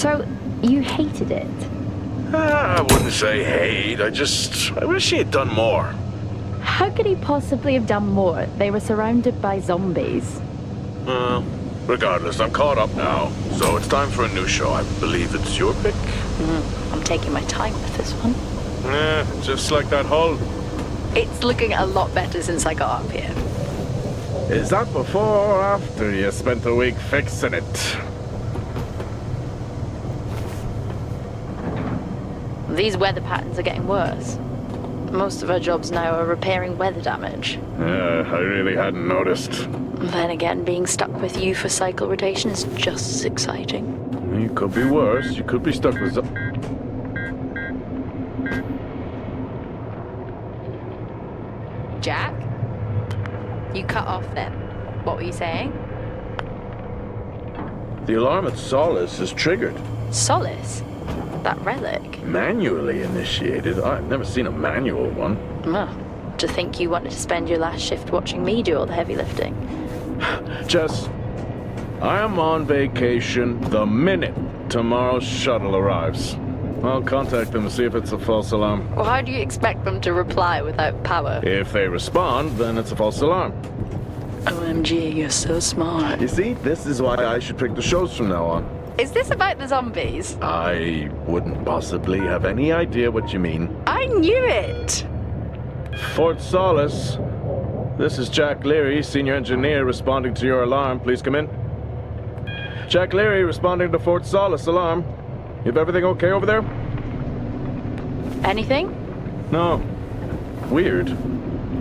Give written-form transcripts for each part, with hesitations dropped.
So, you hated it? I wouldn't say hate, I wish he had done more. How could he possibly have done more? They were surrounded by zombies. Regardless, I'm caught up now, so it's time for a new show. I believe it's your pick. I'm taking my time with this one. Just like that hull. It's looking a lot better since I got up here. Is that before or after you spent a week fixing it? These weather patterns are getting worse. Most of our jobs now are repairing weather damage. Yeah, I really hadn't noticed. Then again, being stuck with you for cycle rotation is just as exciting. You could be worse. You could be stuck with... Jack? You cut off then. What were you saying? The alarm at Solis is triggered. Solis? That relic? Manually initiated? I've never seen a manual one. To think you wanted to spend your last shift watching me do all the heavy lifting. Jess, I am on vacation the minute tomorrow's shuttle arrives. I'll contact them and see if it's a false alarm. Well, how do you expect them to reply without power? If they respond, then it's a false alarm. OMG, you're so smart. You see, this is why I should pick the shows from now on. Is this about the zombies? I wouldn't possibly have any idea what you mean. I knew it! Fort Solis. This is Jack Leary, senior engineer, responding to your alarm. Please come in. Jack Leary, responding to Fort Solis alarm. You have everything okay over there? Anything? No. Weird.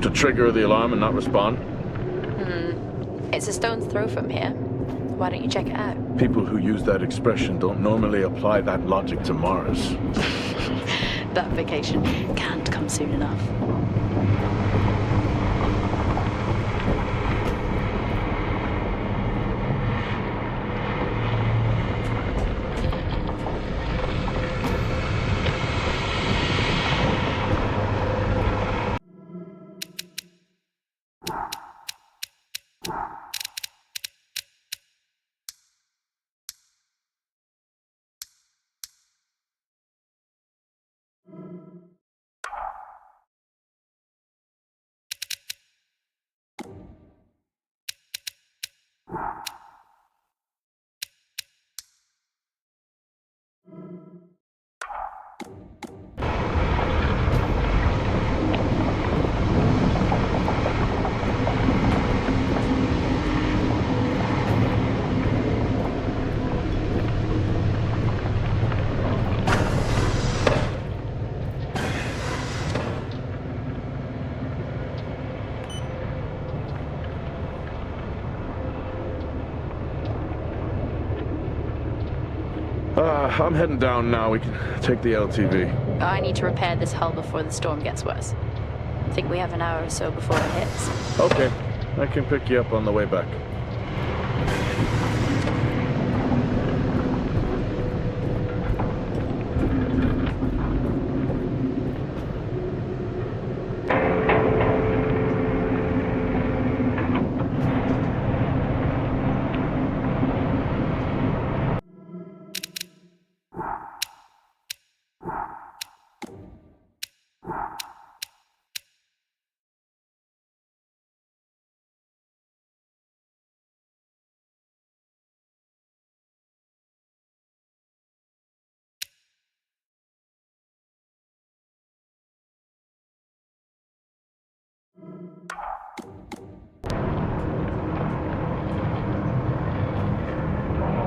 To trigger the alarm and not respond. It's a stone's throw from here. Why don't you check it out? People who use that expression don't normally apply that logic to Mars. That vacation can't come soon enough. I'm heading down now. We can take the LTV. I need to repair this hull before the storm gets worse. I think we have an hour or so before it hits. Okay. I can pick you up on the way back.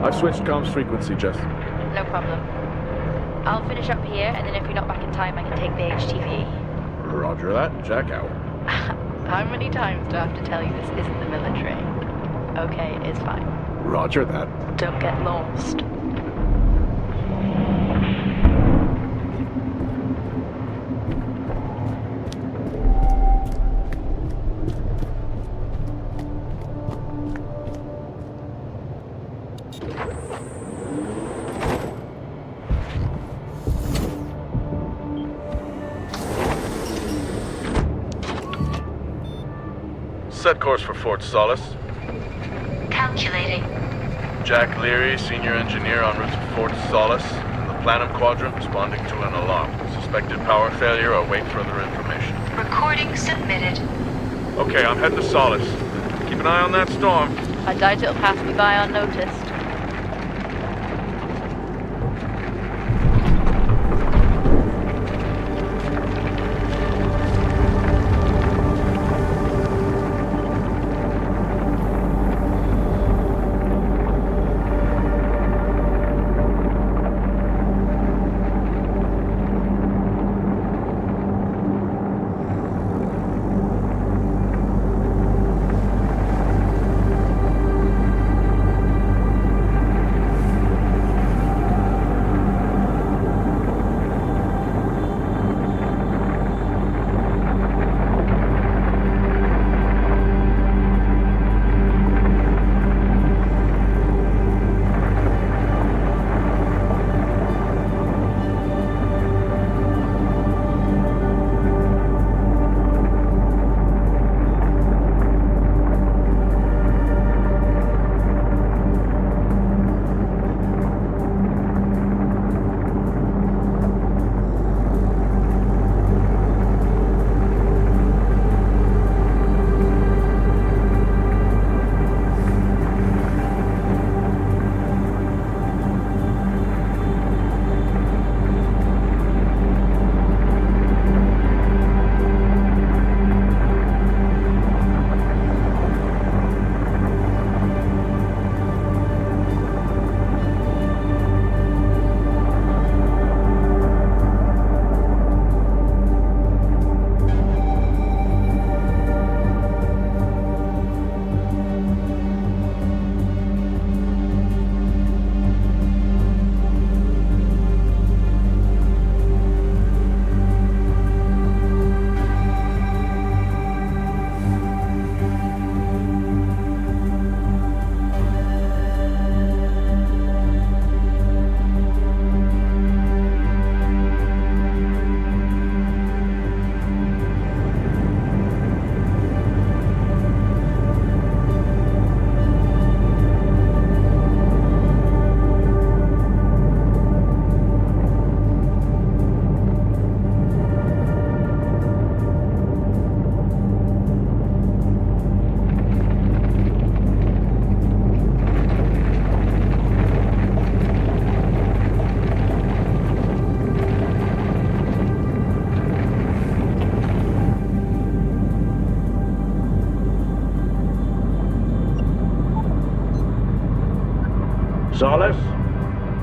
I've switched comms frequency, Jess. No problem. I'll finish up here, and then if you're not back in time, I can take the HTV. Roger that. Jack out. How many times do I have to tell you this isn't the military? Okay, it's fine. Roger that. Don't get lost. Set course for Fort Solis. Calculating. Jack Leary, senior engineer en route to Fort Solis in the Planum Quadrant, responding to an alarm. Suspected power failure. Await further information. Recording submitted. Okay, I'm heading to Solis. Keep an eye on that storm. I doubt it'll pass me by unnoticed. Solis?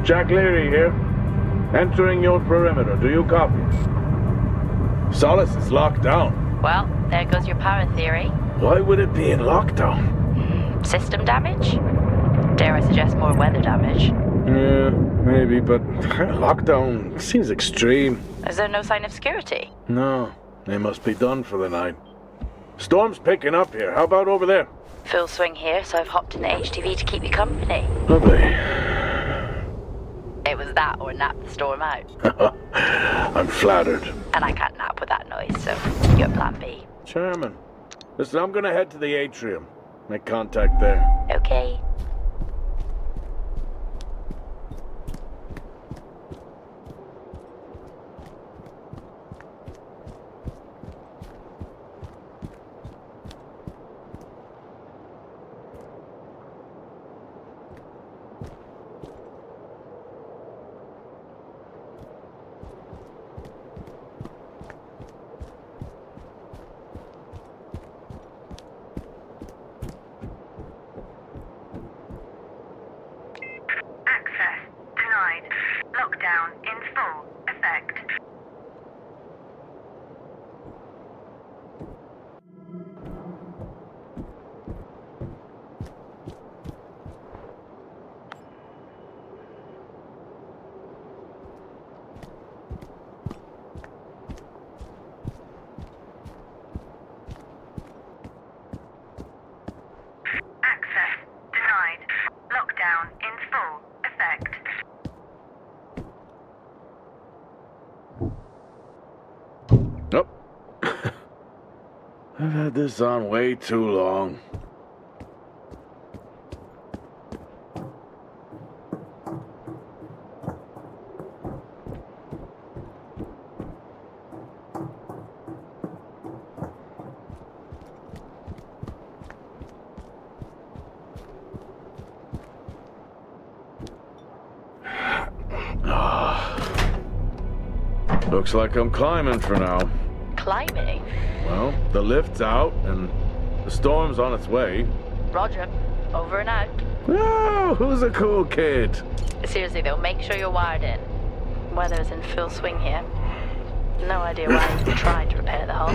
Jack Leary here. Entering your perimeter. Do you copy? Solis is locked down. Well, there goes your power theory. Why would it be in lockdown? System damage? Dare I suggest more weather damage? Yeah, maybe, but lockdown seems extreme. Is there no sign of security? No, they must be done for the night. Storm's picking up here. How about over there? Full swing here, so I've hopped in the HTV to keep you company. Lovely. It was that or nap the storm out. I'm flattered. And I can't nap with that noise, so you're plan B. Chairman. Listen, I'm gonna head to the atrium. Make contact there. Okay. Lockdown in full effect. Access denied. Lockdown in full effect. Nope. I've had this on way too long. Looks like I'm climbing for now. Climbing? Well, the lift's out and the storm's on its way. Roger. Over and out. Oh, who's a cool kid? Seriously though, make sure you're wired in. Weather is in full swing here. No idea why you tried to repair the hull.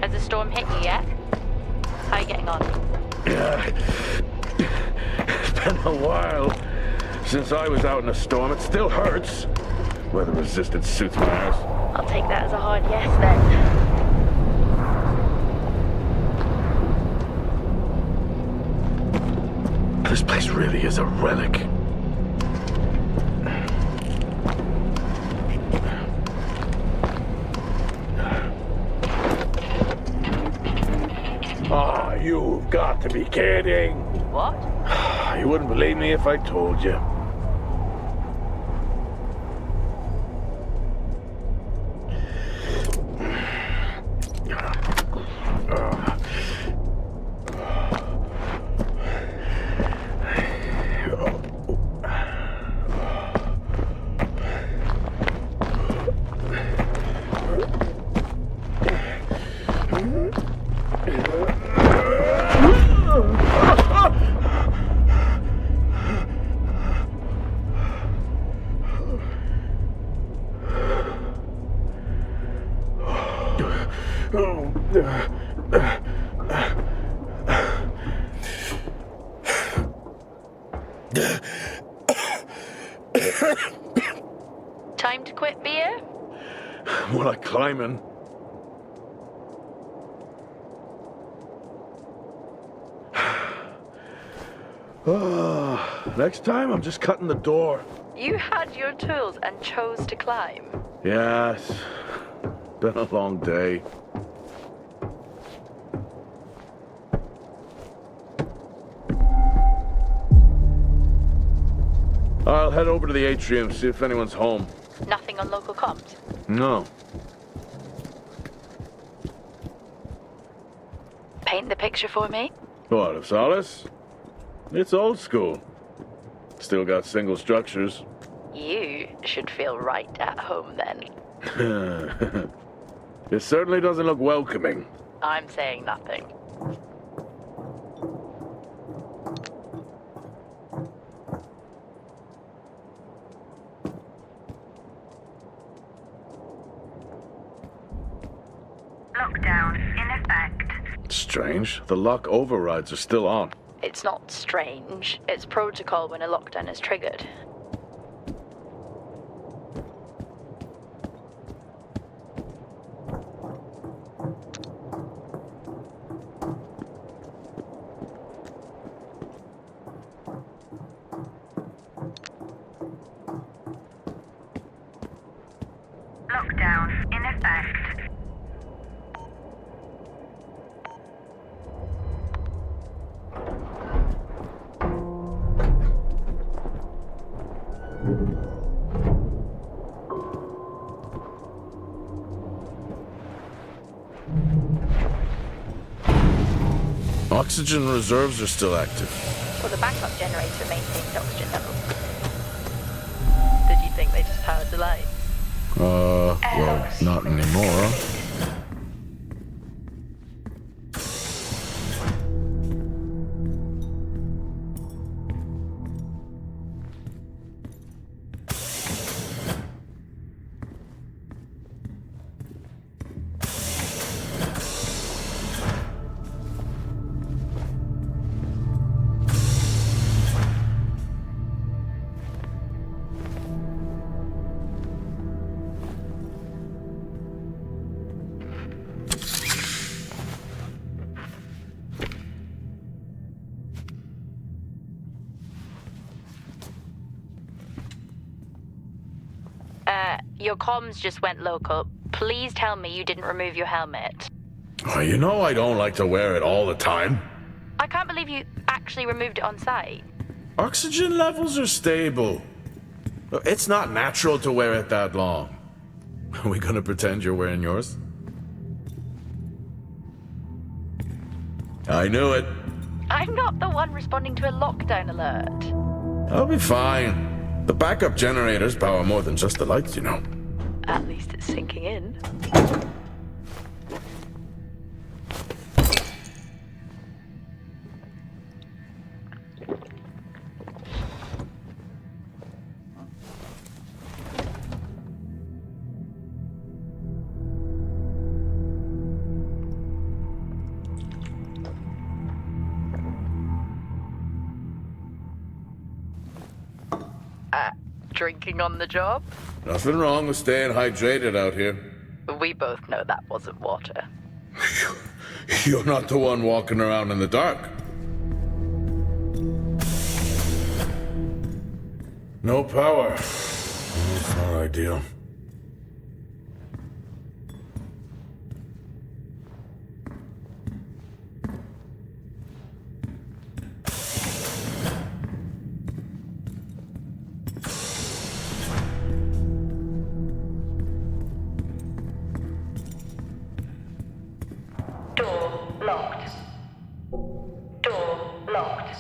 Has the storm hit you yet? How are you getting on? Yeah. It's been a while since I was out in a storm. It still hurts. Weather resistant suits my ass. I'll take that as a hard yes then. This place really is a relic. Ah, you've got to be kidding. What? You wouldn't believe me if I told you. Time to quit beer? More like climbing. Next time, I'm just cutting the door. You had your tools and chose to climb. Yes. Been a long day. I'll head over to the atrium, see if anyone's home. Nothing on local comms? No. Paint the picture for me? What, of Solis? It's old school. Still got single structures. You should feel right at home then. It certainly doesn't look welcoming. I'm saying nothing. Lockdown in effect. Strange. The lock overrides are still on. It's not strange. It's protocol when a lockdown is triggered. Lockdown in effect. Oxygen reserves are still active. Well, the backup generator maintains oxygen levels. Did you think they just powered the lights? Well, not anymore. your comms just went local. Please tell me you didn't remove your helmet. Oh, you know I don't like to wear it all the time. I can't believe you actually removed it on site. Oxygen levels are stable. It's not natural to wear it that long. Are we gonna pretend you're wearing yours? I knew it. I'm not the one responding to a lockdown alert. I'll be fine. The backup generators power more than just the lights, you know. At least it's sinking in. Drinking on the job? Nothing wrong with staying hydrated out here. We both know that wasn't water. You're not the one walking around in the dark. No power. That's not ideal. Door locked. Door locked.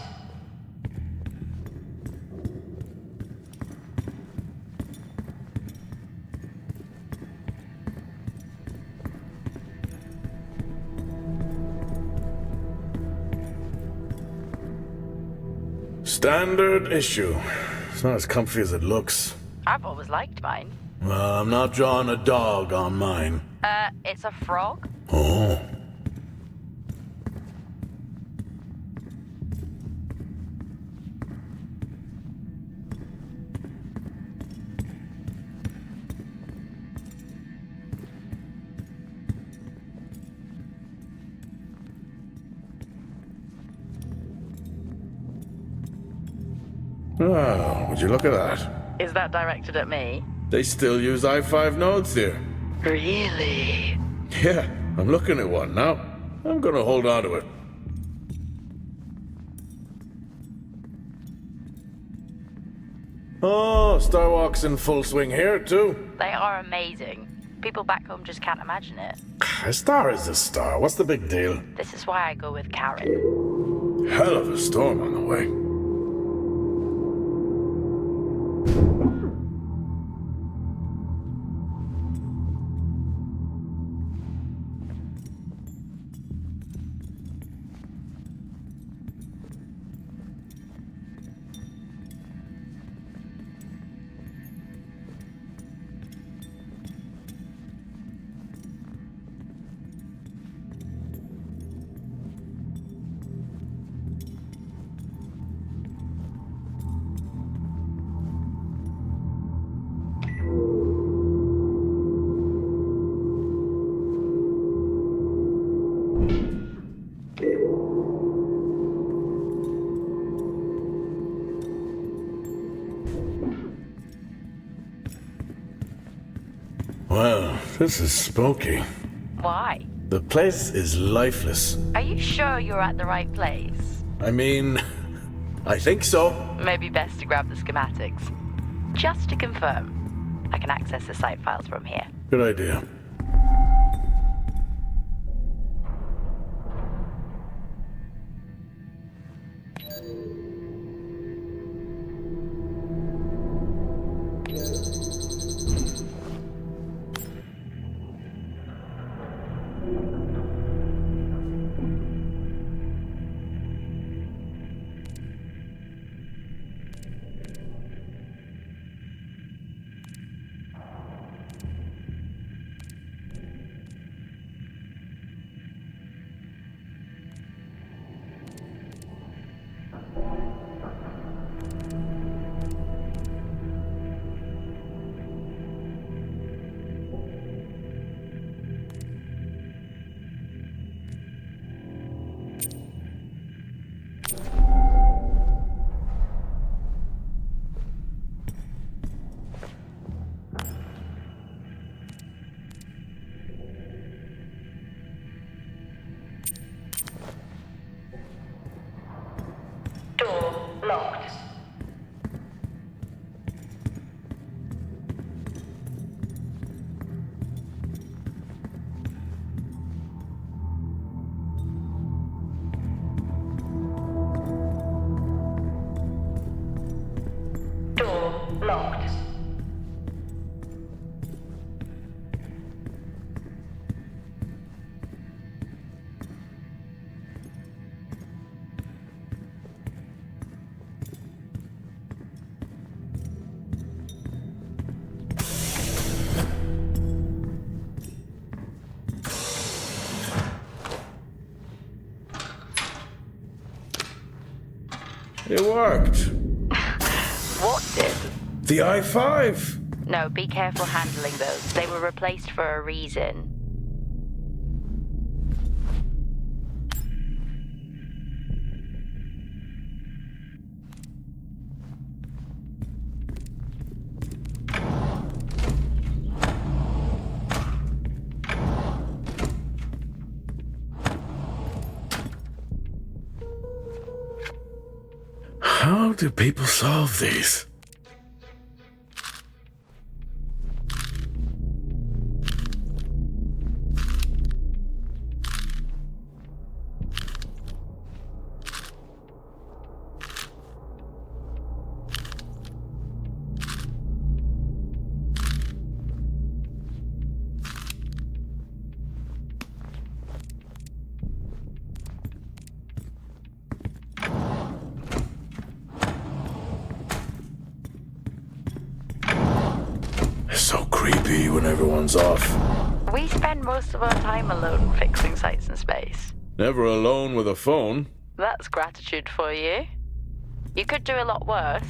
Standard issue. It's not as comfy as it looks. I've always liked mine. Well, I'm not drawing a dog on mine. It's a frog? Oh. Oh, would you look at that? Is that directed at me? They still use i5 nodes here. Really? Yeah, I'm looking at one now. I'm gonna hold on to it. Oh, Starwalk's in full swing here, too. They are amazing. People back home just can't imagine it. A star is a star. What's the big deal? This is why I go with Karen. Hell of a storm on the way. Well, this is spooky. Why? The place is lifeless. Are you sure you're at the right place? I mean, I think so. Maybe best to grab the schematics. Just to confirm, I can access the site files from here. Good idea. locked. It worked. What did? The I-5. No, be careful handling those. They were replaced for a reason. How do people solve these? It's so creepy when everyone's off. We spend most of our time alone fixing sights in space. Never alone with a phone. That's gratitude for you. You could do a lot worse.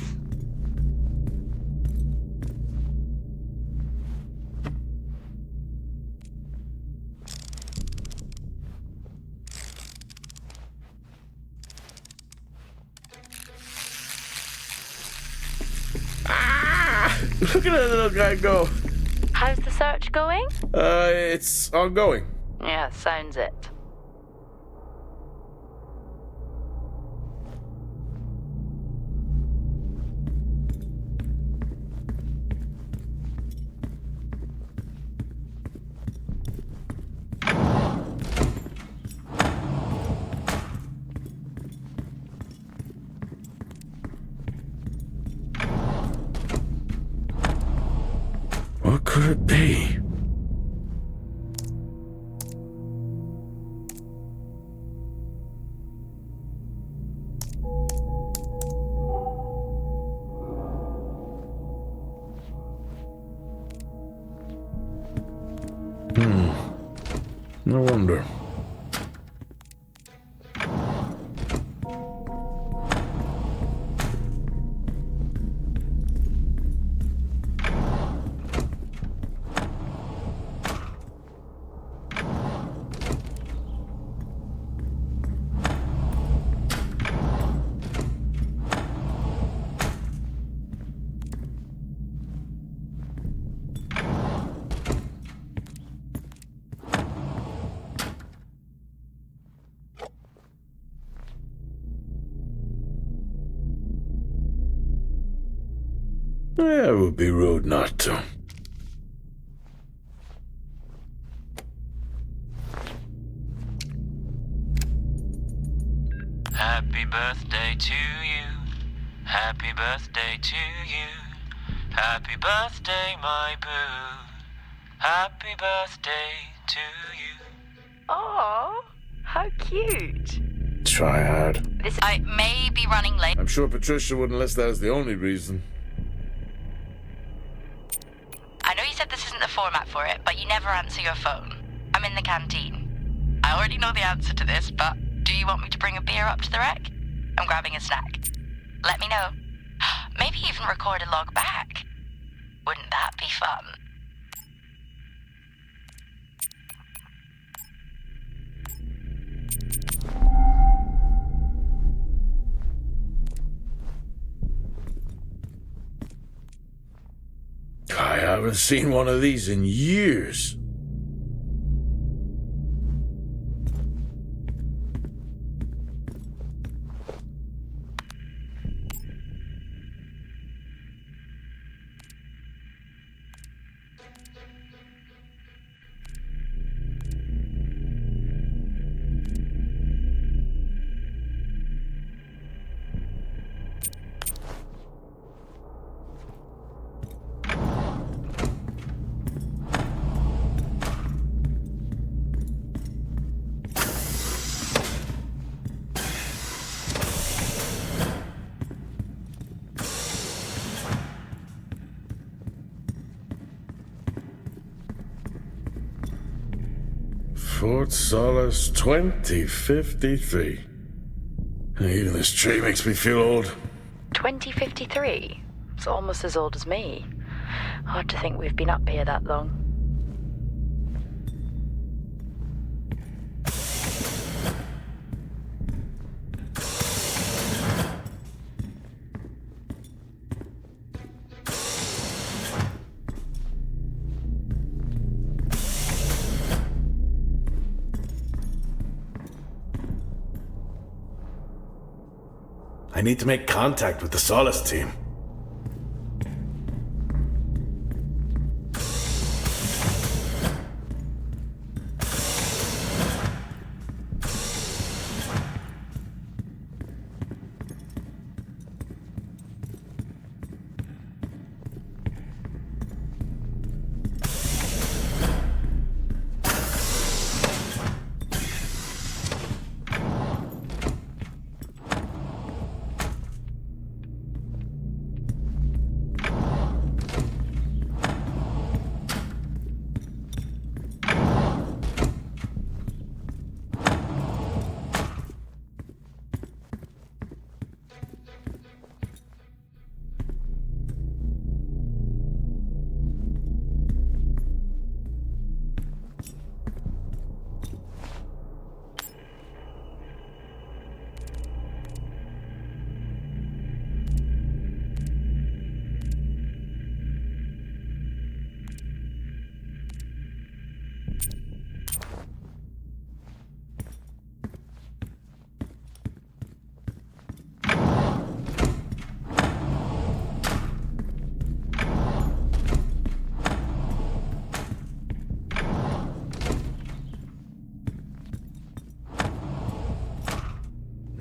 Look at that little guy go. How's the search going? It's ongoing. Yeah, sounds it. What could it be? No wonder. Yeah, it would be rude not to. Happy birthday to you. Happy birthday to you. Happy birthday, my boo. Happy birthday to you. Oh, how cute. Try hard. I may be running late. I'm sure Patricia wouldn't list that as the only reason. I know you said this isn't the format for it, but you never answer your phone. I'm in the canteen. I already know the answer to this, but do you want me to bring a beer up to the wreck? I'm grabbing a snack. Let me know. Maybe even record a log back. Wouldn't that be fun? I haven't seen one of these in years. Fort Solis 2053. Even this tree makes me feel old. 2053? It's almost as old as me. Hard to think we've been up here that long. I need to make contact with the Solis team.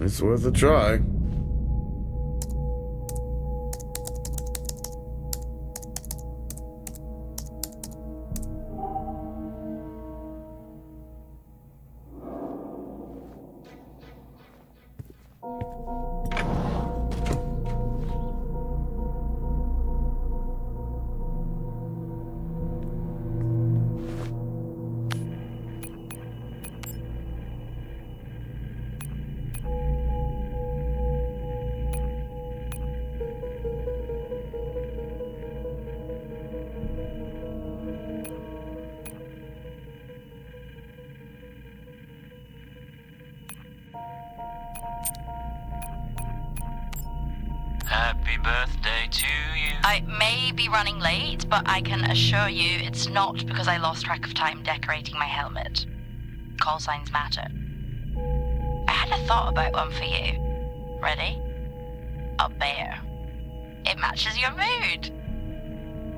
It's worth a try. Happy birthday to you. I may be running late, but I can assure you it's not because I lost track of time decorating my helmet. Call signs matter. I had a thought about one for you. Ready? A bear. It matches your mood.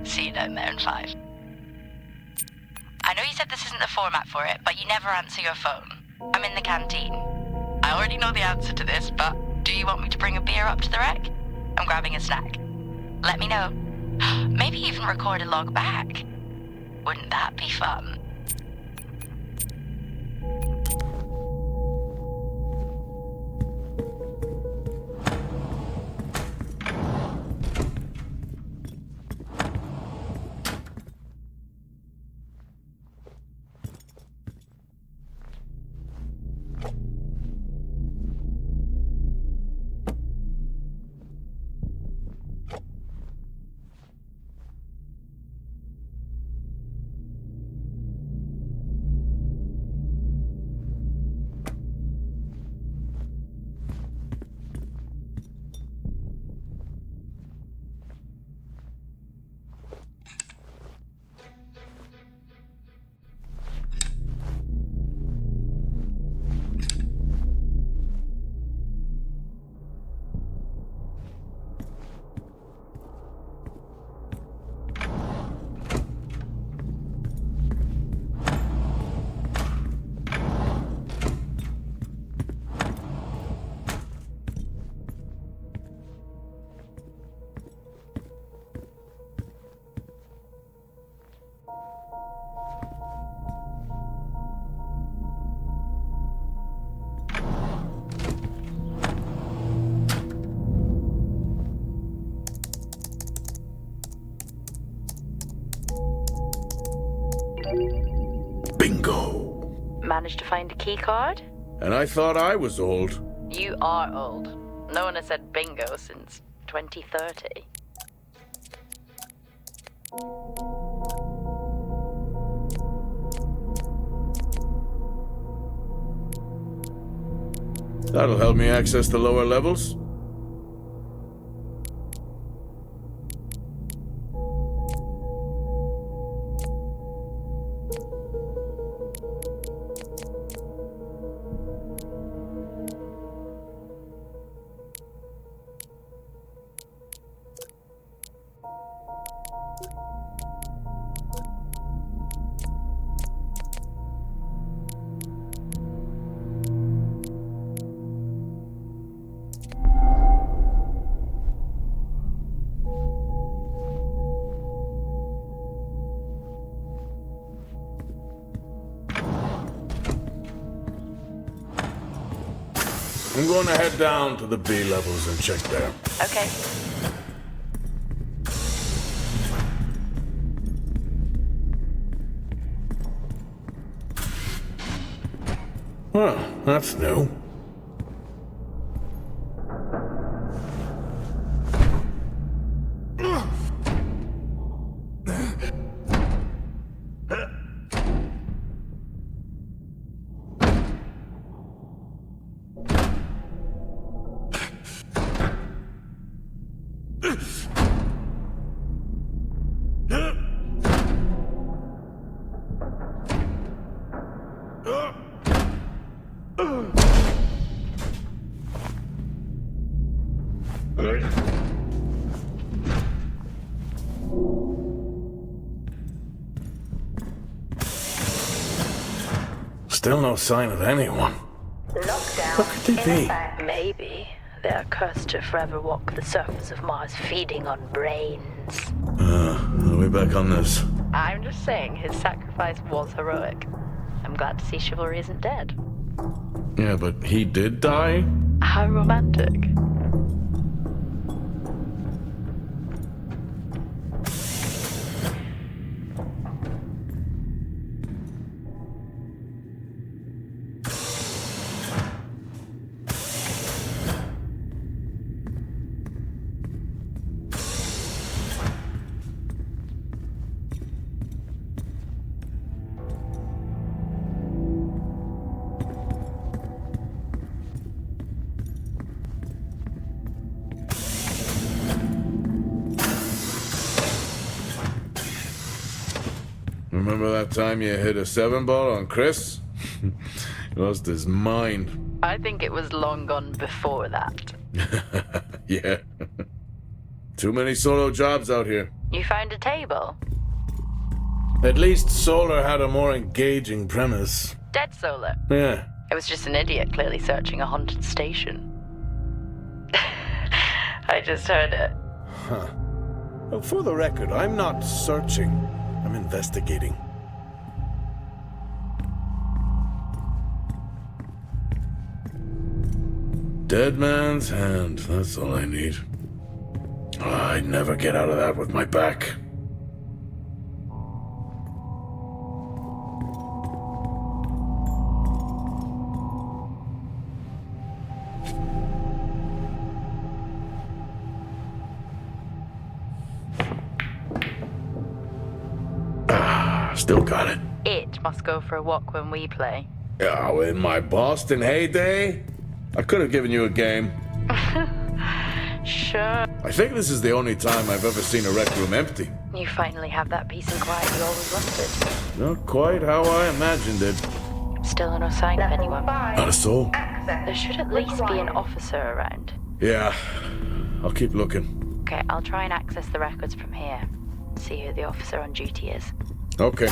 See you down there in 5. I know you said this isn't the format for it, but you never answer your phone. I'm in the canteen. I already know the answer to this, but do you want me to bring a beer up to the wreck? I'm grabbing a snack. Let me know. Maybe even record a log back. Wouldn't that be fun? Managed to find a key card? And I thought I was old. You are old. No one has said bingo since 2030. That'll help me access the lower levels. I'm going to head down to the B levels and check there. Okay. Well, that's new. Still no sign of anyone. Lockdown. What could they be? Maybe they're cursed to forever walk the surface of Mars feeding on brains. Are we back on this? I'm just saying his sacrifice was heroic. I'm glad to see chivalry isn't dead. Yeah, but he did die? How romantic. Remember that time you hit a 7-ball on Chris? He lost his mind. I think it was long gone before that. Yeah. Too many solo jobs out here. You found a table? At least Solar had a more engaging premise. Dead Solar. Yeah. It was just an idiot clearly searching a haunted station. I just heard it. Huh. Well, for the record, I'm not searching. I'm investigating. Dead man's hand. That's all I need. I'd never get out of that with my back. Still got it. It must go for a walk when we play. Oh, in my Boston heyday, I could have given you a game. Sure. I think this is the only time I've ever seen a rec room empty. You finally have that peace and quiet you always wanted. Not quite how I imagined it. Still no sign of anyone. Not a soul. There should at least be an officer around. Yeah, I'll keep looking. Okay, I'll try and access the records from here. See who the officer on duty is. Okay.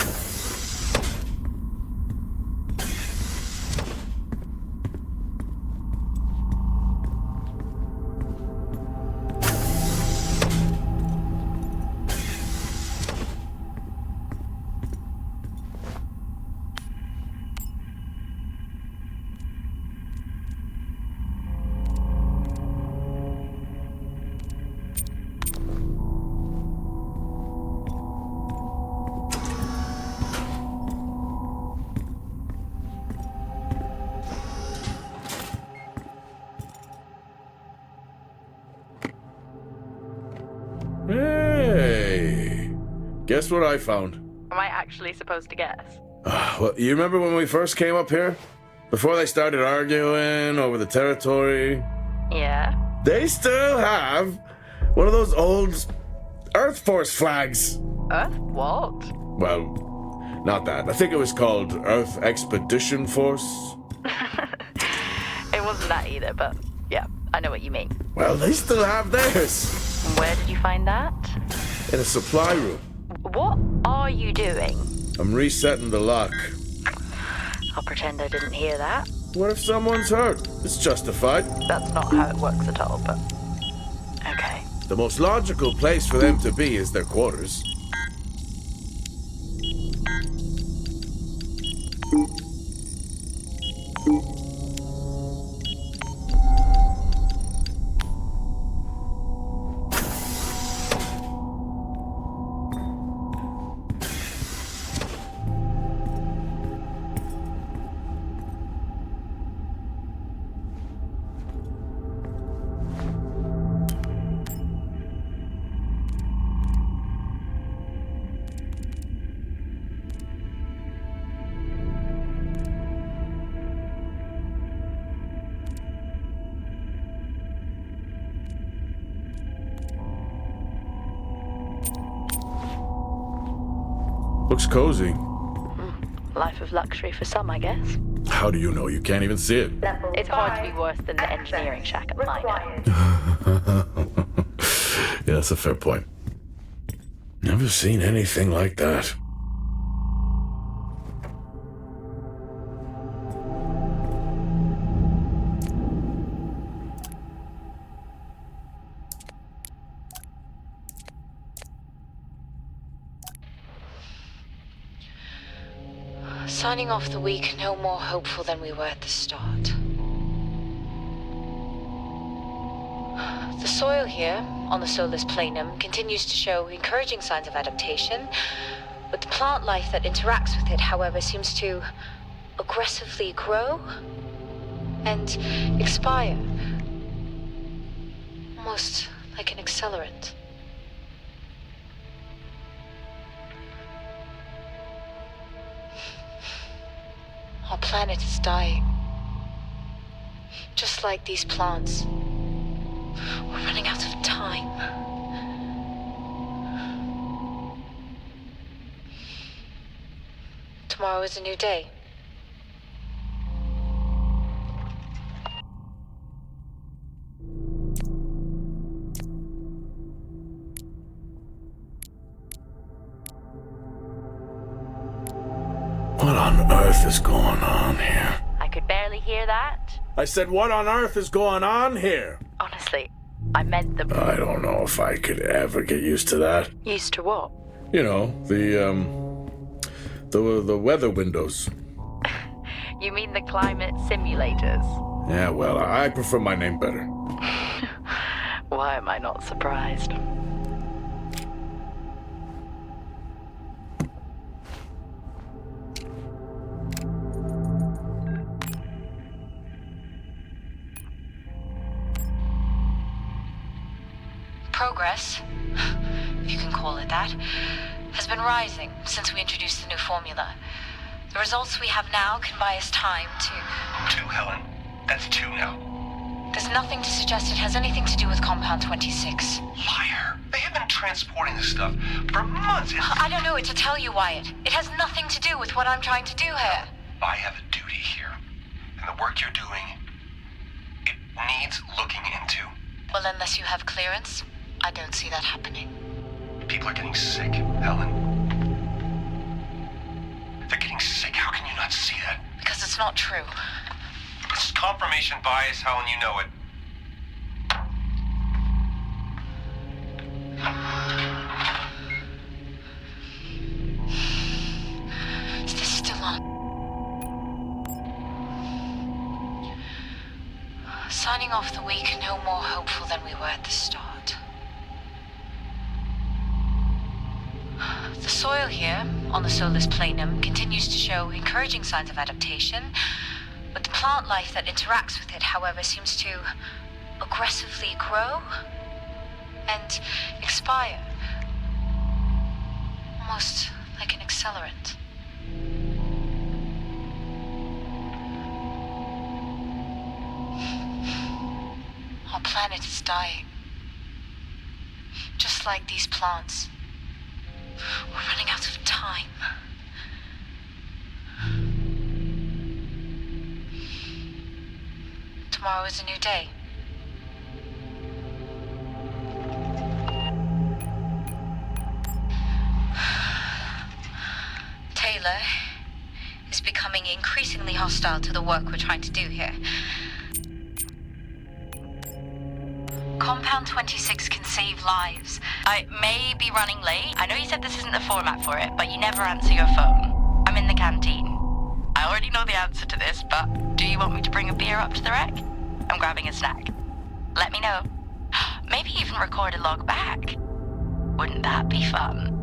Guess what I found? Am I actually supposed to guess? Well, you remember when we first came up here? Before they started arguing over the territory? Yeah? They still have one of those old Earth Force flags. Earth what? Well, not that. I think it was called Earth Expedition Force. It wasn't that either, but yeah, I know what you mean. Well, they still have theirs. Where did you find that? In a supply room. What are you doing? I'm resetting the lock. I'll pretend I didn't hear that. What if someone's hurt? It's justified. That's not how it works at all, but... Okay. The most logical place for them to be is their quarters. Looks cozy. Life of luxury for some, I guess. How do you know? You can't even see it. It's hard to be worse than the engineering shack at mine. Yeah, that's a fair point. Never seen anything like that. Signing off the week no more hopeful than we were at the start. The soil here, on the Solis Planum, continues to show encouraging signs of adaptation, but the plant life that interacts with it, however, seems to aggressively grow and expire. Almost like an accelerant. Our planet is dying. Just like these plants. We're running out of time. Tomorrow is a new day. What on earth is going on here? I could barely hear that. I said, what on earth is going on here? Honestly, I meant the... I don't know if I could ever get used to that. Used to what? You know, the weather windows. You mean the climate simulators? Yeah, well, I prefer my name better. Why am I not surprised? Progress, if you can call it that, has been rising since we introduced the new formula. The results we have now can buy us time to... 2, Helen. That's 2 now. There's nothing to suggest it has anything to do with Compound 26. Liar. They have been transporting this stuff for months. I don't know what to tell you, Wyatt. It has nothing to do with what I'm trying to do here. I have a duty here. And the work you're doing, it needs looking into. Well, unless you have clearance, I don't see that happening. People are getting sick, Helen. They're getting sick. How can you not see that? Because it's not true. It's confirmation bias, Helen. You know it. Is this still on? Signing off the week no more hopeful than we were at the start. The soil here, on the Solis Planum, continues to show encouraging signs of adaptation, but the plant life that interacts with it, however, seems to aggressively grow and expire. almost like an accelerant. Our planet is dying. Just like these plants. We're running out of time. Tomorrow is a new day. Taylor is becoming increasingly hostile to the work we're trying to do here. Compound 26 can save lives. I may be running late. I know you said this isn't the format for it, but you never answer your phone. I'm in the canteen. I already know the answer to this, but do you want me to bring a beer up to the wreck? I'm grabbing a snack. Let me know. Maybe even record a log back. Wouldn't that be fun?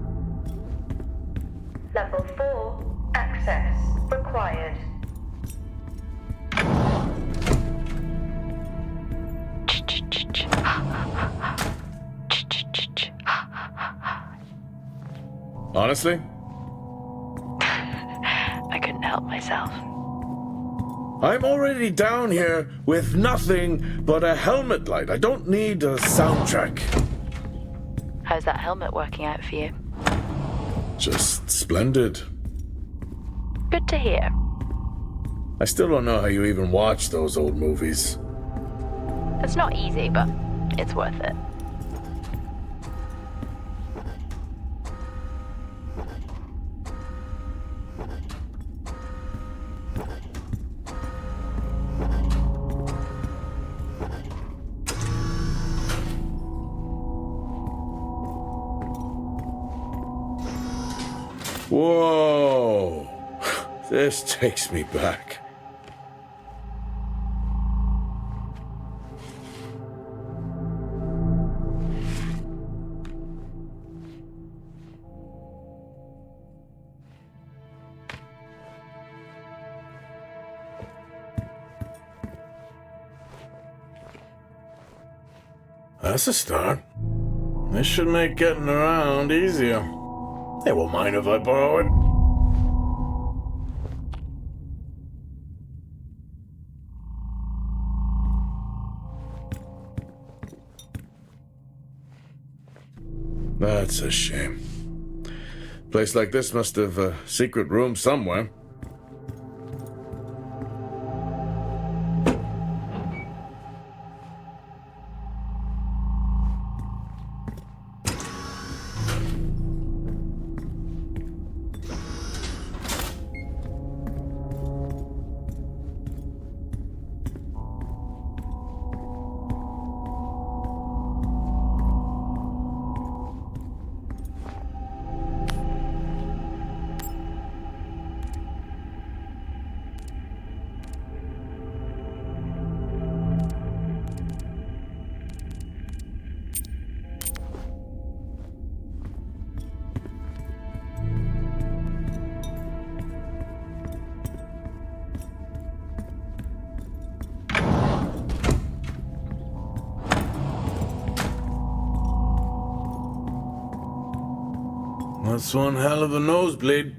Level 4, access required. Honestly? I couldn't help myself. I'm already down here with nothing but a helmet light. I don't need a soundtrack. How's that helmet working out for you? Just splendid. Good to hear. I still don't know how you even watch those old movies. It's not easy, but it's worth it. Whoa! This takes me back. That's a start. This should make getting around easier. They won't mind if I borrow it. That's a shame. Place like this must have a secret room somewhere. That's one hell of a nosebleed.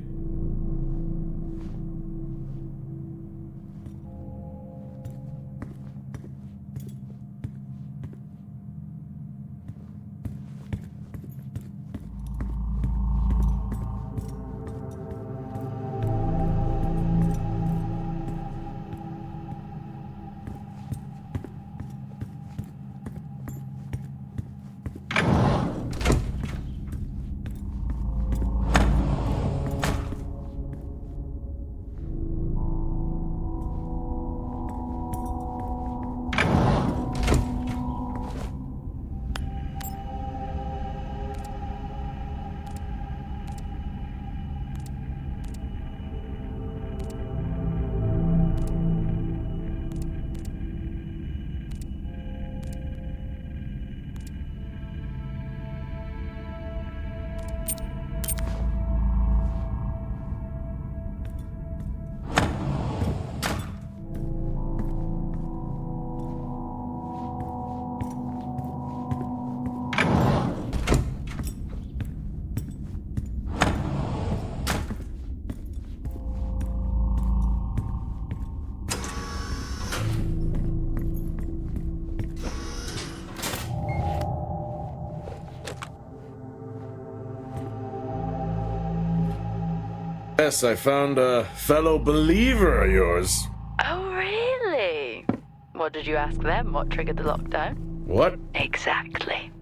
Yes, I found a fellow believer of yours. Oh, really? What did you ask them? What triggered the lockdown? What? Exactly.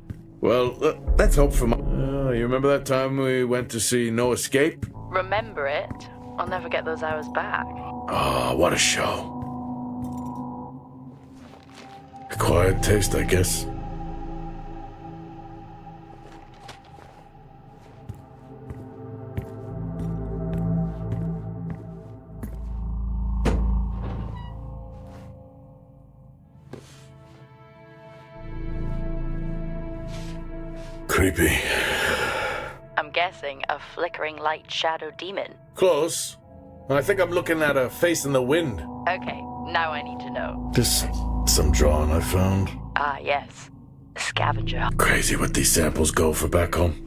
Well, let's hope for my... you remember that time we went to see No Escape? Remember it? I'll never get those hours back. Ah, what a show. Acquired taste, I guess. Creepy. I'm guessing a flickering light shadow demon. Close. I think I'm looking at a face in the wind. Okay, now I need to know. Just some drawing I found. Ah, yes. A scavenger. Crazy what these samples go for back home.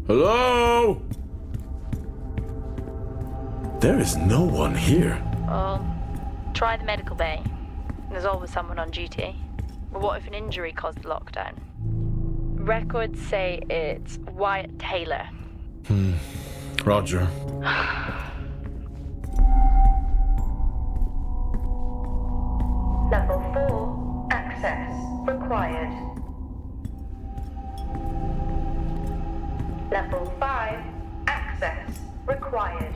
Hello? There is no one here. Well, try the medical bay. There's always someone on duty. But what if an injury caused the lockdown? Records say it's Wyatt Taylor. Roger. Level 4, access required. Level 5, access required.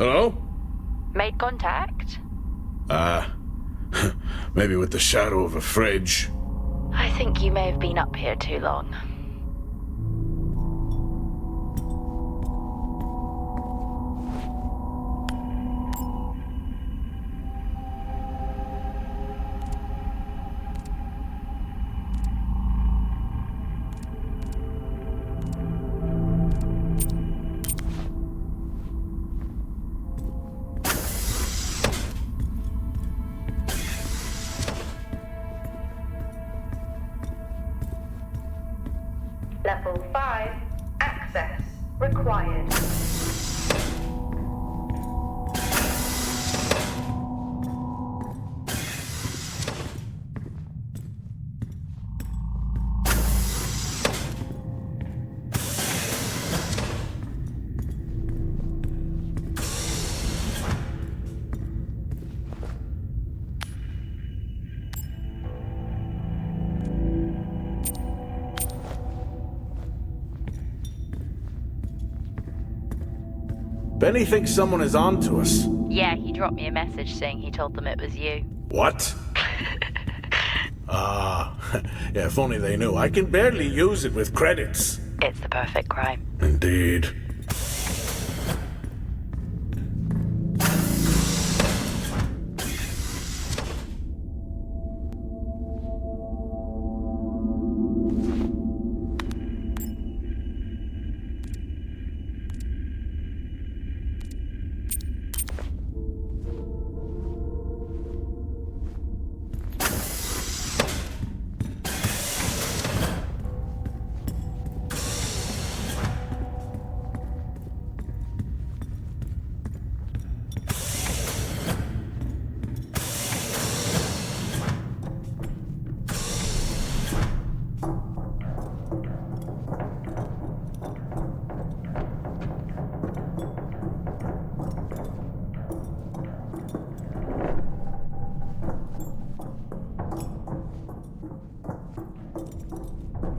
Hello? Made contact? Maybe with the shadow of a fridge. I think you may have been up here too long. Level 5. Access required. Benny thinks someone is on to us. Yeah, he dropped me a message saying he told them it was you. What? Yeah, if only they knew. I can barely use it with credits. It's the perfect crime. Indeed.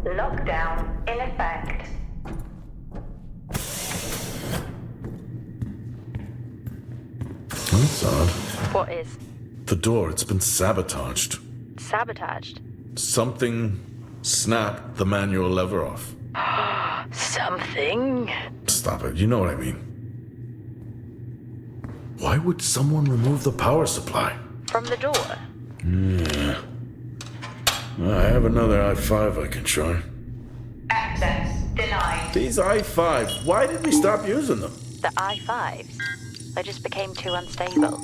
Lockdown in effect. That's odd. What is? The door, it's been sabotaged. Sabotaged? Something snapped the manual lever off. Something? Stop it, you know what I mean. Why would someone remove the power supply? From the door? Yeah. I have another i5 I can try. Access denied. These i5s, why did we stop using them? The I-5s? They just became too unstable.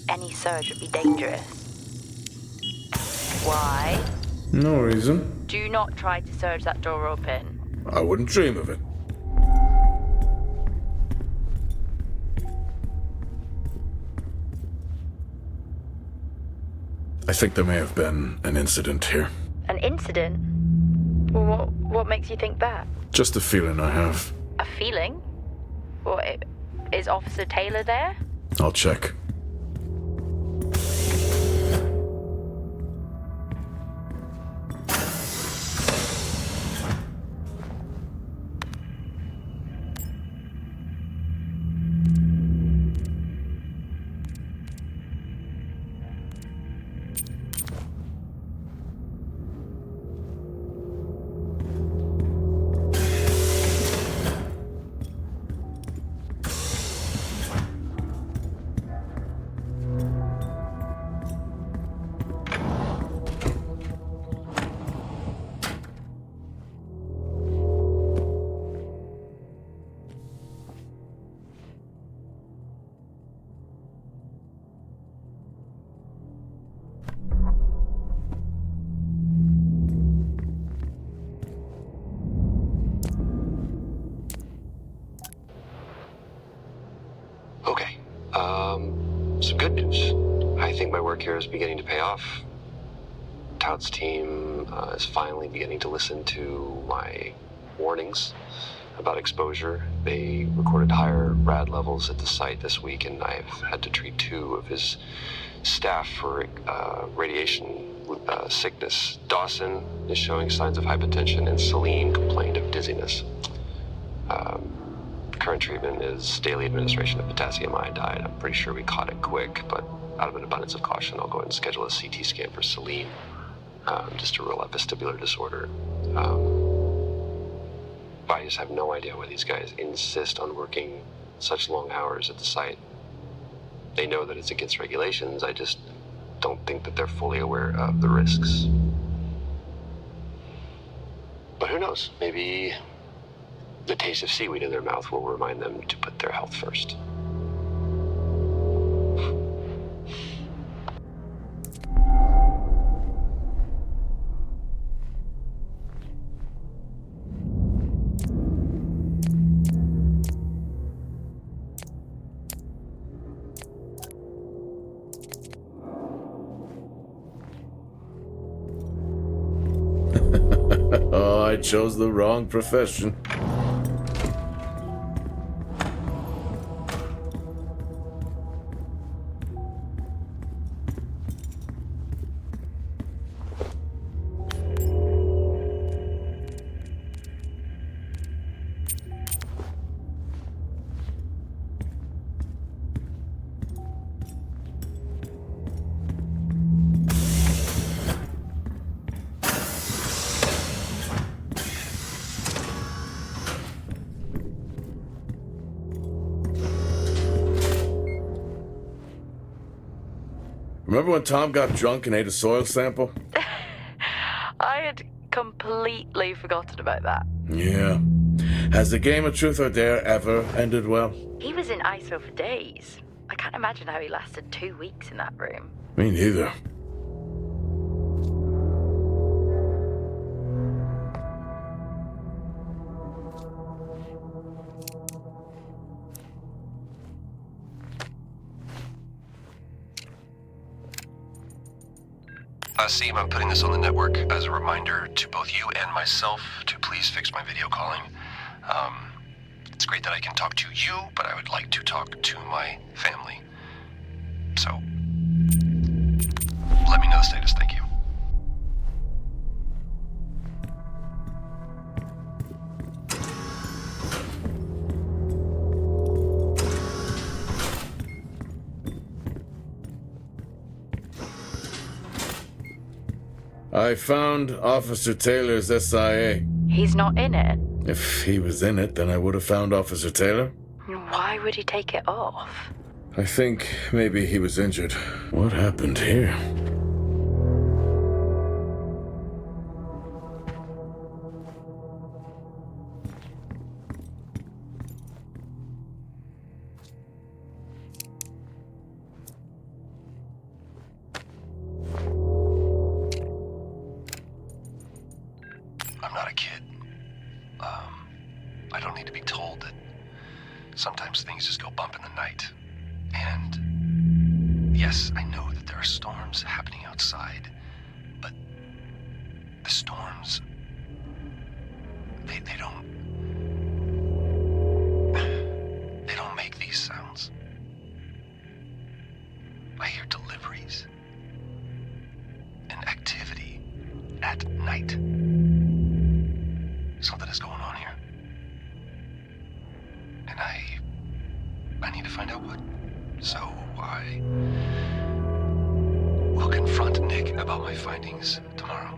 Any surge would be dangerous. Why? No reason. Do not try to surge that door open. I wouldn't dream of it. I think there may have been an incident here. An incident? Well, what makes you think that? Just a feeling I have. A feeling? What, is Officer Taylor there? I'll check. Okay. Some good news. I think my work here is beginning to pay off. Tout's team is finally beginning to listen to my warnings about exposure. They recorded higher rad levels at the site this week, and I've had to treat 2 of his staff for radiation sickness. Dawson is showing signs of hypotension, and Celine complained of dizziness. Current treatment is daily administration of potassium iodide. I'm pretty sure we caught it quick, but out of an abundance of caution, I'll go ahead and schedule a CT scan for Celine, just to rule out vestibular disorder. I just have no idea why these guys insist on working such long hours at the site. They know that it's against regulations. I just don't think that they're fully aware of the risks. But who knows? Maybe the taste of seaweed in their mouth will remind them to put their health first. Oh, I chose the wrong profession. Remember when Tom got drunk and ate a soil sample? I had completely forgotten about that. Yeah. Has the game of truth or dare ever ended well? He was in ISO for days. I can't imagine how he lasted 2 weeks in that room. Me neither. Asim, I'm putting this on the network as a reminder to both you and myself to please fix my video calling. It's great that I can talk to you, but I would like to talk to my family. So, let me know the status, thank you. I found Officer Taylor's SIA. He's not in it. If he was in it, then I would have found Officer Taylor. Why would he take it off? I think maybe he was injured. What happened here? I'm not a kid. I don't need to be told that sometimes things just go bump in the night. And yes, I know that there are storms happening outside, but the storms, they don't make these sounds. I hear deliveries and activity at night. Something is going on here. And I need to find out what. So I will confront Nick about my findings tomorrow.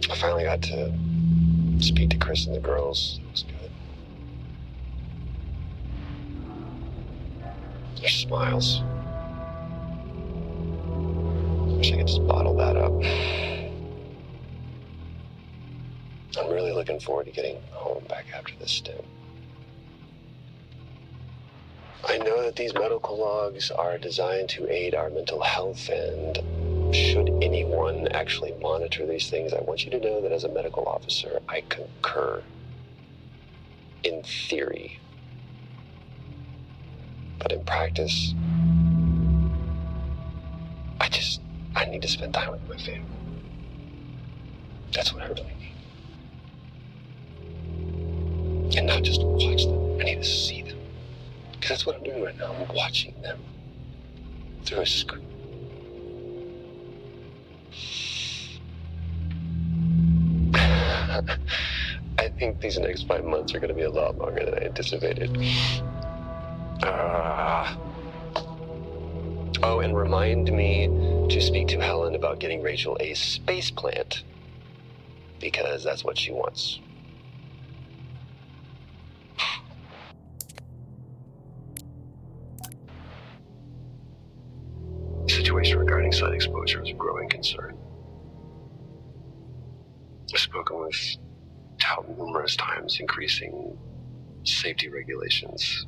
I finally got to speak to Chris and the girls. It was good. Their smiles. Wish I could just bottle that up. I'm really looking forward to getting home back after this stint. I know that these medical logs are designed to aid our mental health, and should anyone actually monitor these things, I want you to know that as a medical officer, I concur. In theory. But in practice, I need to spend time with my family. That's what I really need. And not just watch them, I need to see them. Because that's what I'm doing right now, I'm watching them through a screen. I think these next 5 months are going to be a lot longer than I anticipated. Oh, and remind me to speak to Helen about getting Rachel a space plant. Because that's what she wants. The situation regarding site exposure is a growing concern. I've spoken with Tout numerous times, increasing safety regulations.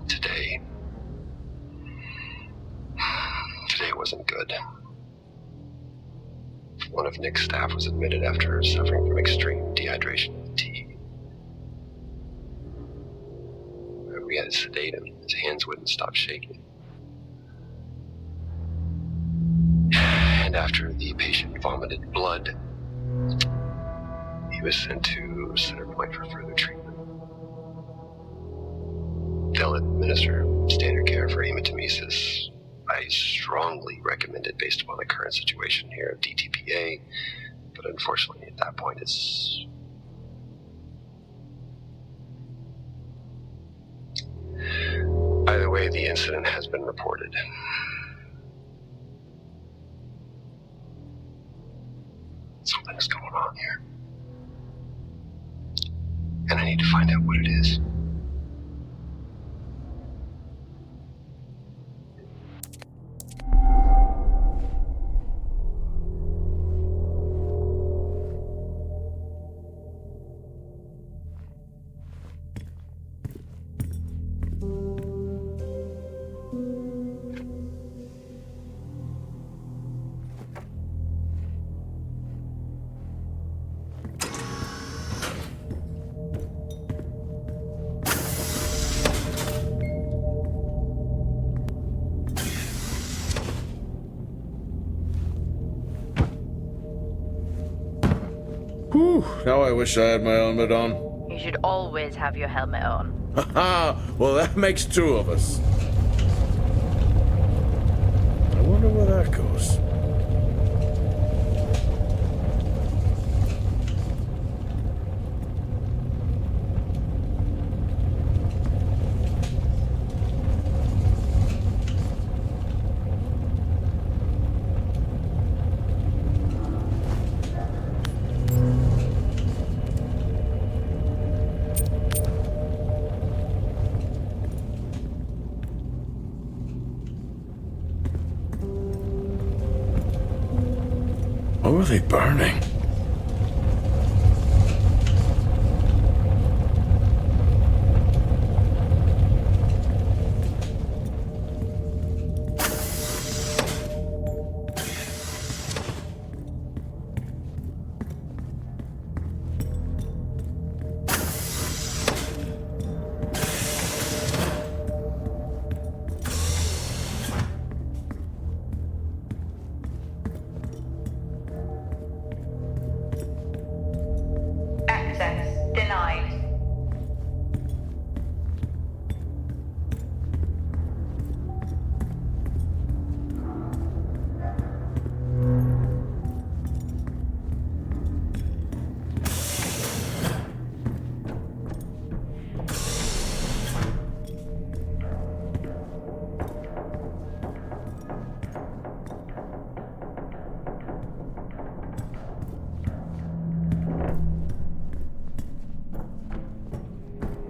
Today wasn't good. One of Nick's staff was admitted after suffering from extreme dehydration and fatigue. We had to sedate him. His hands wouldn't stop shaking. And after the patient vomited blood, he was sent to Center Point for further treatment. They'll administer standard care for hematemesis. I strongly recommend it based upon the current situation here of DTPA, but unfortunately at that point it's... Either way, the incident has been reported. Something's going on here. And I need to find out what it is. Whew, now I wish I had my helmet on. You should always have your helmet on. Haha, well that makes two of us. I wonder where that goes. What were they burning?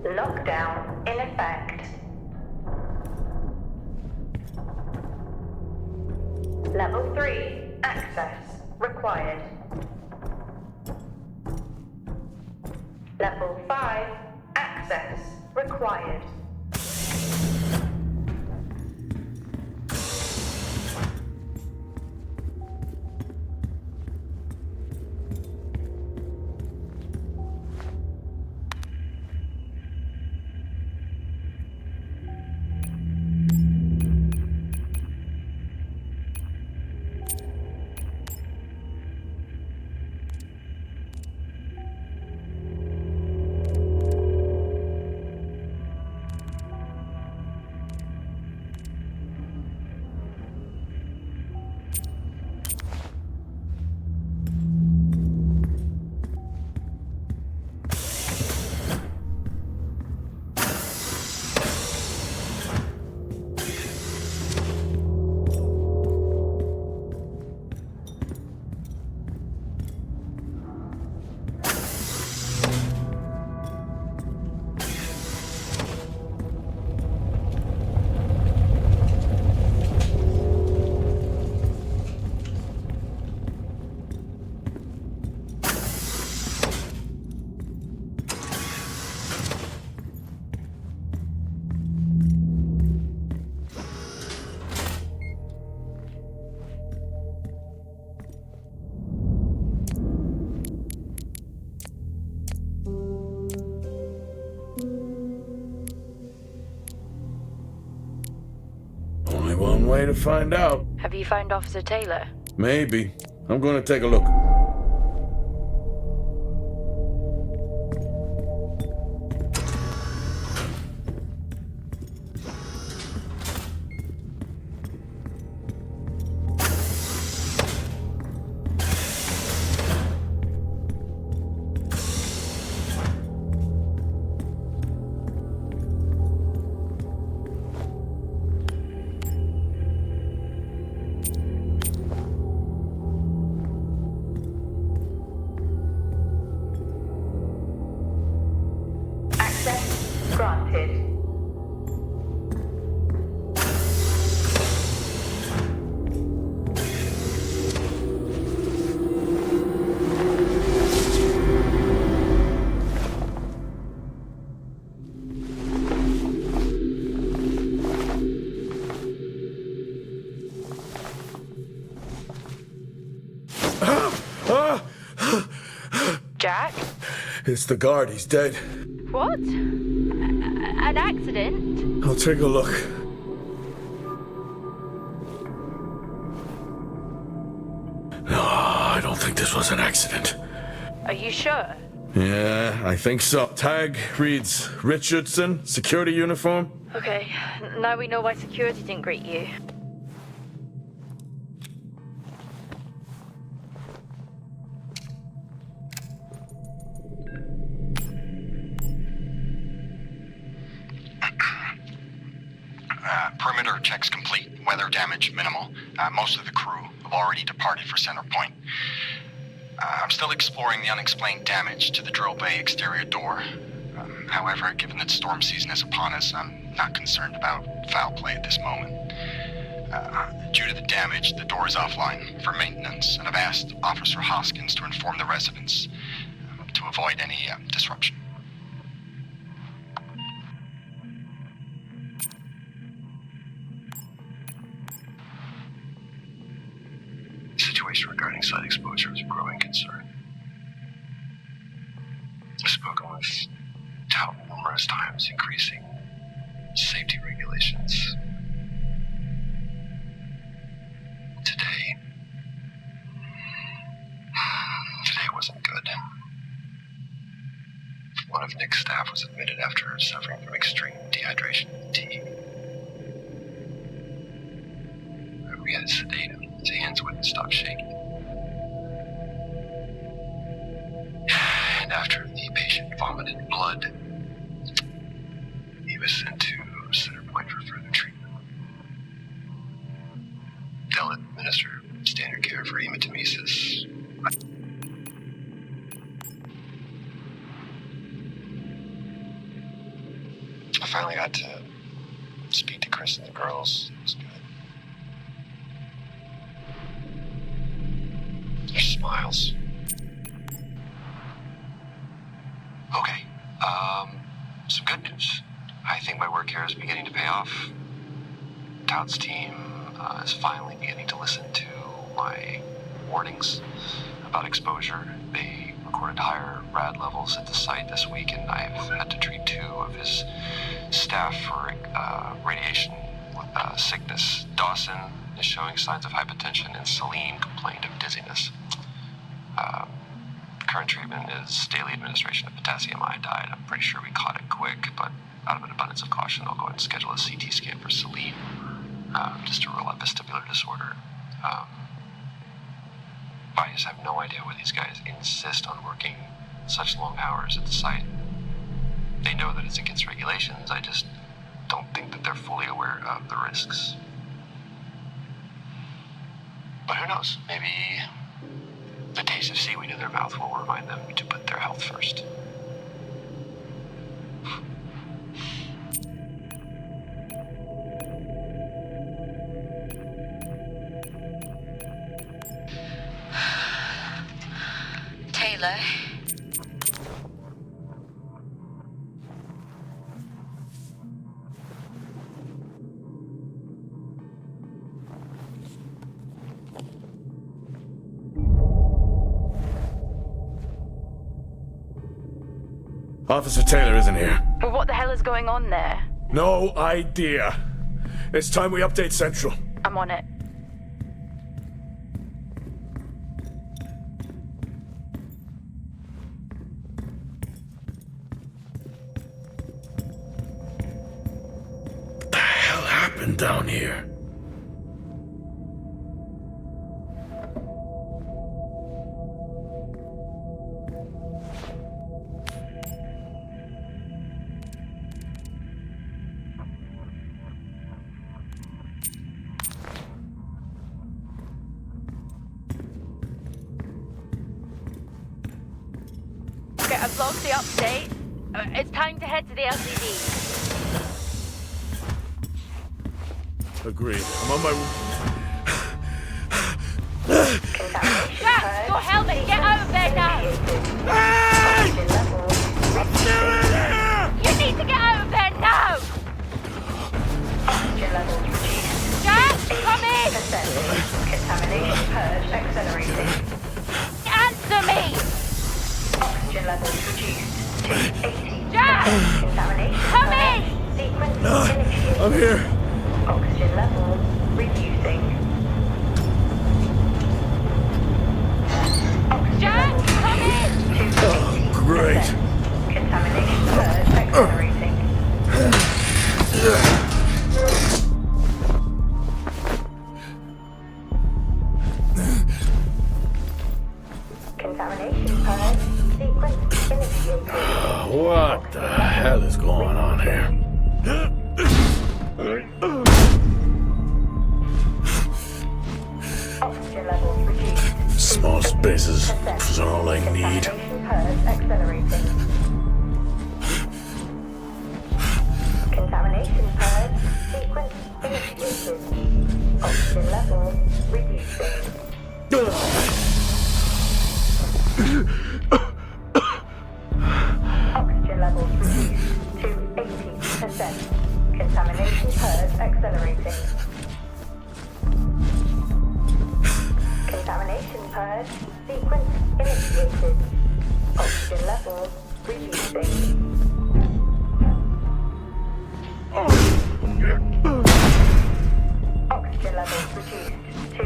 Lockdown in effect. Level 3, access required. Level 5, access Access required. Only one way to find out. Have you found Officer Taylor? Maybe. I'm going to take a look. Access granted. Jack? It's the guard. He's dead. What? An accident? I'll take a look. No, I don't think this was an accident. Are you sure? Yeah, I think so. Tag reads Richardson, security uniform. Okay, now we know why security didn't greet you. Perimeter checks complete. Weather damage minimal. Most of the crew have already departed for Center Point. I'm still exploring the unexplained damage to the drill bay exterior door. However, given that storm season is upon us, I'm not concerned about foul play at this moment. Due to the damage, the door is offline for maintenance, and I've asked Officer Hoskins to inform the residents to avoid any disruption. The situation regarding site exposure is a growing concern. I've spoken with Tout numerous times, increasing safety regulations. Today wasn't good. One of Nick's staff was admitted after suffering from extreme dehydration and fatigue. We had to sedate him. His hands wouldn't stop shaking. And after the patient vomited blood, he was sent to Center Point for further treatment. They'll administer standard care for hematemesis. I finally got to speak to Chris and the girls. It was good. Their smiles. Okay, some good news. I think my work here is beginning to pay off. Todd's team is finally beginning to listen to my warnings about exposure. They recorded higher rad levels at the site this week, and I've had to treat 2 of his staff for radiation sickness. Dawson is showing signs of hypotension, and Celine complained of dizziness. Current treatment is daily administration of potassium iodide. I'm pretty sure we caught it quick, but out of an abundance of caution, I'll go ahead and schedule a CT scan for Celine, just to rule out vestibular disorder. I just have no idea why these guys insist on working such long hours at the site. They know that it's against regulations. I just don't think that they're fully aware of the risks. But who knows? Maybe the taste of seaweed in their mouth will remind them to put their health first. Taylor. Officer Taylor isn't here. Well, what the hell is going on there? No idea. It's time we update Central. I'm on it. What the hell happened down here? Okay, I've logged the update. It's time to head to the LCD. Agreed. I'm on my... Jack, your helmet! Get out of there now! Hey! I'm still in here! You need to get out of there now! Oxygen levels reduced. Jack, come in! Contamination purge accelerating. Answer me! Oxygen levels reduced to 80%. Jack! Contamination Come purge. in! Sequence initiated. I'm here. Oxygen levels reducing. Oxygen Jack, levels come in! reduced to 80%. Great. Contamination purge accelerating. Contamination purge. Sequence initiated. What the hell is going on here? Oxygen levels reduced. Small spaces is all I need. Contamination purge accelerating. Contamination purge. Sequence initiated. Oxygen levels reducing. Oxygen levels reduced to 80%. Contamination purge accelerating. Contamination purge. Sequence initiated. Oxygen levels reducing. Oxygen levels reduced to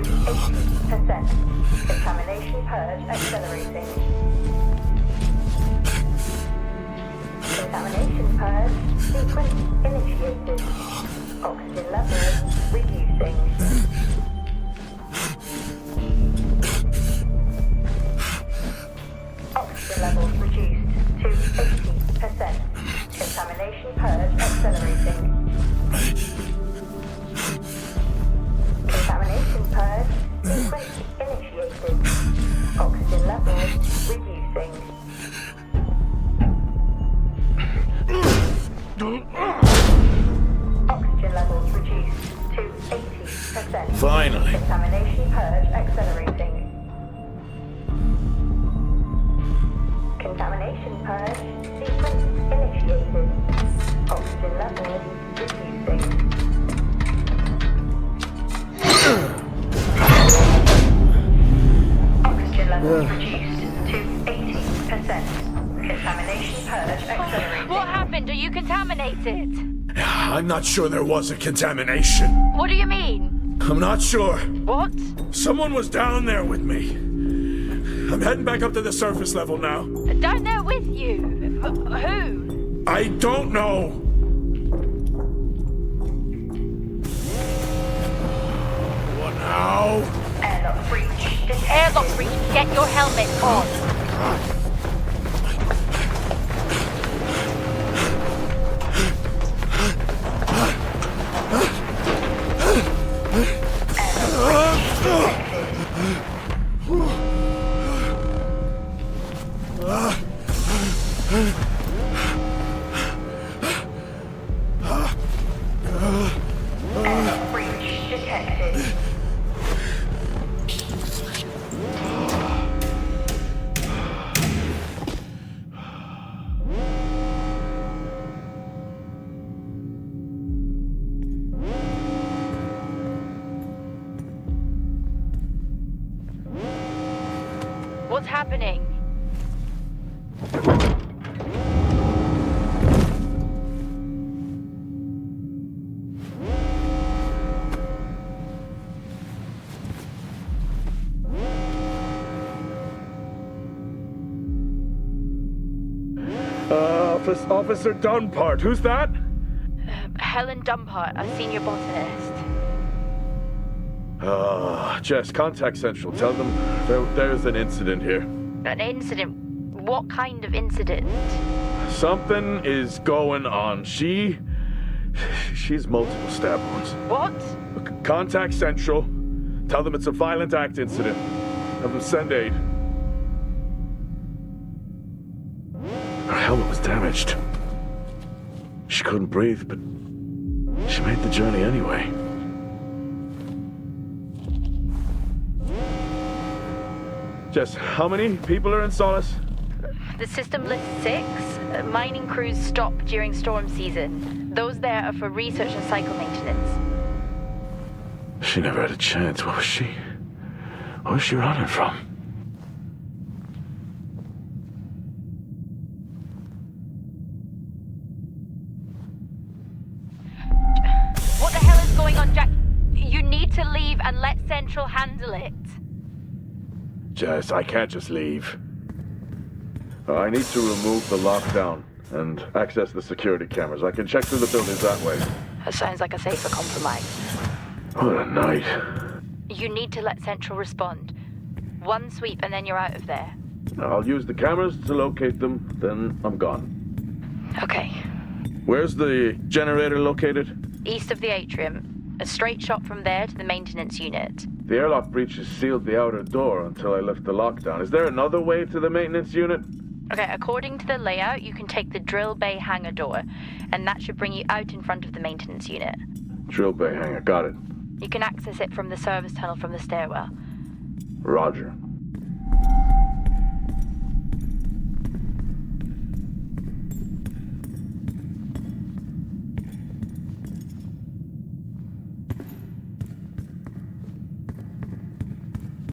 80%. Contamination purge accelerating. Contamination purge. Sequence initiated. Oxygen levels reducing. Oxygen levels reduced to 80%. Contamination purge accelerating. Contamination purge. Sequence initiated. Oxygen levels reducing. Oxygen levels reduced to 80%. Finally. Contamination purge accelerating. Contamination purge. Sequence initiated. Terminal reducing. Oxygen levels reduced to 80%. Contamination purge accelerating. What happened? Are you contaminated? I'm not sure there was a contamination. What do you mean? I'm not sure. What? Someone was down there with me. I'm heading back up to the surface level now. Down there with you? Who? I don't know. What now? Airlock breach detected. Airlock breach. Get your helmet on. Airlock breach detected. What's happening? Officer Dunpart, who's that? Helen Dumpart, a senior botanist. Jess, contact Central. Tell them there's an incident here. An incident? What kind of incident? Something is going on. She's multiple stab wounds. What? Contact Central. Tell them it's a violent act incident. Have them send aid. Her helmet was damaged. She couldn't breathe, but she made the journey anyway. Jess, how many people are in Solis? The system lists 6. Mining crews stop during storm season. Those there are for research and cycle maintenance. She never had a chance. What was she running from? What the hell is going on, Jack? You need to leave and let Central handle it. Jess, I can't just leave. I need to remove the lockdown and access the security cameras. I can check through the buildings that way. That sounds like a safer compromise. What a night. You need to let Central respond. One sweep and then you're out of there. I'll use the cameras to locate them, then I'm gone. Okay. Where's the generator located? East of the atrium. A straight shot from there to the maintenance unit. The airlock breaches sealed the outer door until I lift the lockdown. Is there another way to the maintenance unit? Okay, according to the layout, you can take the drill bay hangar door, and that should bring you out in front of the maintenance unit. Drill bay hangar, got it. You can access it from the service tunnel from the stairwell. Roger.